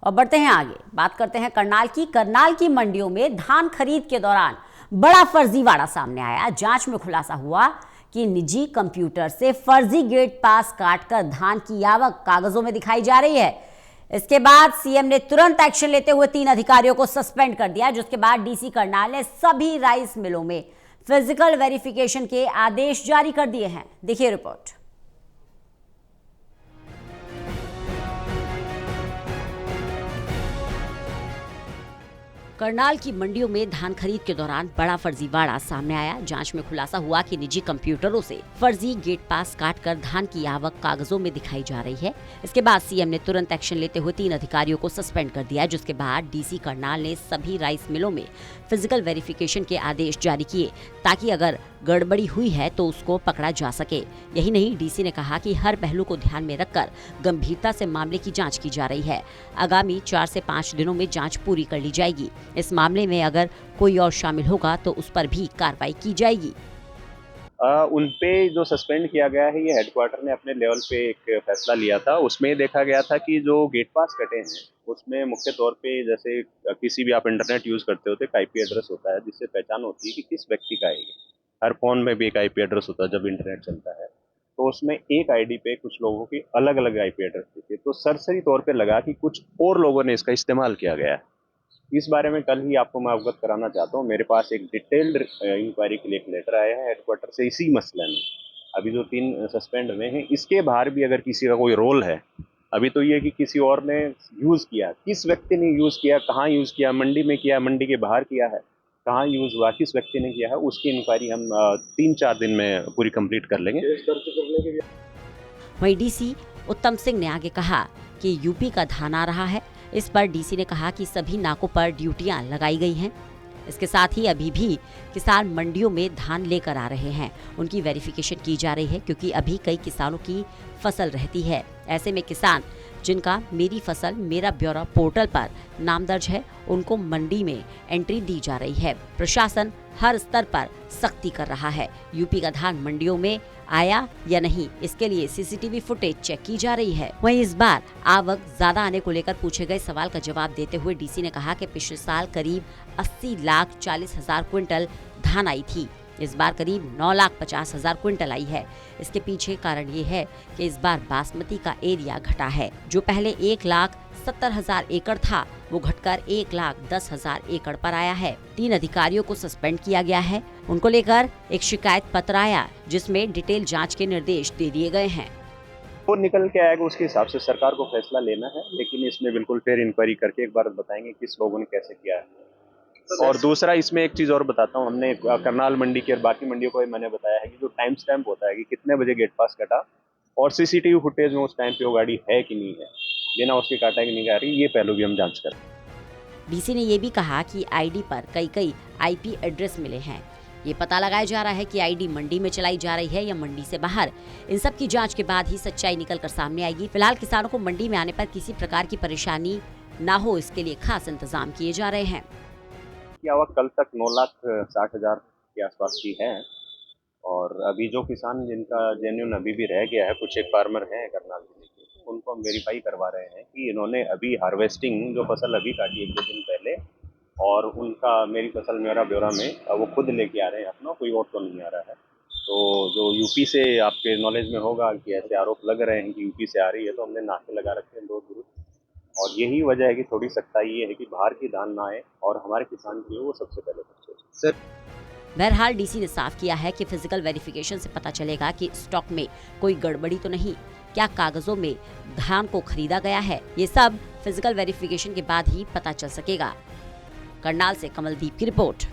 और बढ़ते हैं आगे, बात करते हैं करनाल की। करनाल की मंडियों में धान खरीद के दौरान बड़ा फर्जीवाड़ा सामने आया। जांच में खुलासा हुआ कि निजी कंप्यूटर से फर्जी गेट पास काटकर धान की आवक कागजों में दिखाई जा रही है। इसके बाद सीएम ने तुरंत एक्शन लेते हुए 3 अधिकारियों को सस्पेंड कर दिया, जिसके बाद डीसी करनाल ने सभी राइस मिलों में फिजिकल वेरिफिकेशन के आदेश जारी कर दिए हैं। देखिए रिपोर्ट। करनाल की मंडियों में धान खरीद के दौरान बड़ा फर्जीवाड़ा सामने आया। जांच में खुलासा हुआ कि निजी कंप्यूटरों से फर्जी गेट पास काटकर धान की आवक कागजों में दिखाई जा रही है। इसके बाद सीएम ने तुरंत एक्शन लेते हुए 3 अधिकारियों को सस्पेंड कर दिया, जिसके बाद डीसी करनाल ने सभी राइस मिलों में फिजिकल वेरिफिकेशन के आदेश जारी किए ताकि अगर गड़बड़ी हुई है तो उसको पकड़ा जा सके। यही नहीं, डीसी ने कहा कि हर पहलू को ध्यान में रखकर गंभीरता से मामले की जांच की जा रही है। आगामी 4 से 5 दिनों में जांच पूरी कर ली जाएगी। इस मामले में अगर कोई और शामिल होगा तो उस पर भी कार्रवाई की जाएगी। उन पे जो सस्पेंड किया गया है, ये हेडक्वार्टर ने अपने लेवल पे एक फैसला लिया था। उसमें देखा गया था कि जो गेट पास कटे हैं उसमें मुख्य तौर पे जैसे किसी भी आप इंटरनेट यूज करते हो तो एक आईपी एड्रेस होता है जिससे पहचान होती है कि किस व्यक्ति का है ये। हर फोन में भी एक आईपी एड्रेस होता है जब इंटरनेट चलता है, तो उसमें एक आईडी पे कुछ लोगों की अलग अलग आईपी एड्रेस थी। तो सरसरी तौर पे लगा कि कुछ और लोगों ने इसका इस्तेमाल किया गया है। इस बारे में कल ही आपको मैं अवगत कराना चाहता हूँ। मेरे पास एक डिटेल्ड इंक्वायरी के लिए एक लेटर आया है हेडक्वार्टर से इसी मसले में। अभी जो 3 सस्पेंड हुए हैं, इसके बाहर भी अगर किसी का कोई रोल है, अभी तो ये कि किसी और ने यूज़ किया, किस व्यक्ति ने यूज़ किया, कहाँ यूज़ किया, मंडी में किया, मंडी के बाहर किया है, कहाँ यूज़ हुआ, किस व्यक्ति ने किया है, उसकी इंक्वायरी हम 3-4 दिन में पूरी कंप्लीट कर लेंगे। वहीं डीसी उत्तम सिंह ने आगे कहा कि यूपी का धान आ रहा है। इस पर डीसी ने कहा कि सभी नाकों पर ड्यूटियां लगाई गई हैं। इसके साथ ही अभी भी किसान मंडियों में धान लेकर आ रहे हैं, उनकी वेरिफिकेशन की जा रही है क्योंकि अभी कई किसानों की फसल रहती है। ऐसे में किसान जिनका मेरी फसल मेरा ब्यौरा पोर्टल पर नाम दर्ज है, उनको मंडी में एंट्री दी जा रही है। प्रशासन हर स्तर पर सख्ती कर रहा है। यूपी का धान मंडियों में आया या नहीं, इसके लिए सीसीटीवी फुटेज चेक की जा रही है। वहीं इस बार आवक ज्यादा आने को लेकर पूछे गए सवाल का जवाब देते हुए डीसी ने कहा कि पिछले साल करीब 80,40,000 क्विंटल धान आई थी। इस बार करीब 9,50,000 क्विंटल आई है। इसके पीछे कारण ये है कि इस बार बासमती का एरिया घटा है। जो पहले 1,70,000 एकड़ था, वो घटकर 1,10,000 एकड़ पर आया है। 3 अधिकारियों को सस्पेंड किया गया है। उनको लेकर एक शिकायत पत्र आया जिसमें डिटेल जांच के निर्देश दे दिए गए हैं। वो निकल के आएगा उसके हिसाब से सरकार को फैसला लेना है, लेकिन इसमें बिल्कुल फिर इंक्वायरी करके एक बार बताएंगे किस लोगों ने कैसे किया है। और दूसरा, इसमें एक चीज और बताता हूँ, हमने करनाल मंडी की और बाकी मंडियों को मैंने बताया है कि जो टाइम स्टैम्प होता है कि कितने बजे गेट पास कटा और सीसीटीवी फुटेज में उस टाइम पे वो गाड़ी है कि नहीं है, बिना उसके काटा कि नहीं काटी, ये पहलू भी हम जांच करें। डीसी ने ये भी कहा कि आईडी पर कई आईपी एड्रेस मिले हैं। ये पता लगाया जा रहा है कि आईडी मंडी में चलाई जा रही है या मंडी से बाहर। इन सब की जांच के बाद ही सच्चाई निकल कर सामने आएगी। फिलहाल किसानों को मंडी में आने पर किसी प्रकार की परेशानी न हो, इसके लिए खास इंतजाम किए जा रहे हैं। आवक कल तक 9,60,000 के आसपास की है और अभी जो किसान जिनका जेन्युइन अभी भी रह गया है, कुछ एक फार्मर हैं करनाल जिले के, उनको हम वेरीफाई करवा रहे हैं कि इन्होंने अभी हार्वेस्टिंग जो फसल अभी काटी 1-2 दिन पहले, और उनका मेरी फसल मेरा ब्यौरा में वो खुद लेके आ रहे हैं अपना, कोई और तो नहीं आ रहा है। तो जो यूपी से आपके नॉलेज में होगा कि ऐसे आरोप लग रहे हैं कि यूपी से आ रही है, तो हमने नाके लगा रखे हैं 2 दूर, और यही वजह है कि थोड़ी सख्ताई ये है कि बाहर की धान ना आए और हमारे किसान की वो सबसे पहले पहुंचे। बहरहाल डीसी ने साफ किया है कि फिजिकल वेरिफिकेशन से पता चलेगा कि स्टॉक में कोई गड़बड़ी तो नहीं, क्या कागजों में धान को खरीदा गया है, ये सब फिजिकल वेरिफिकेशन के बाद ही पता चल सकेगा। करनाल से कमलदीप की रिपोर्ट।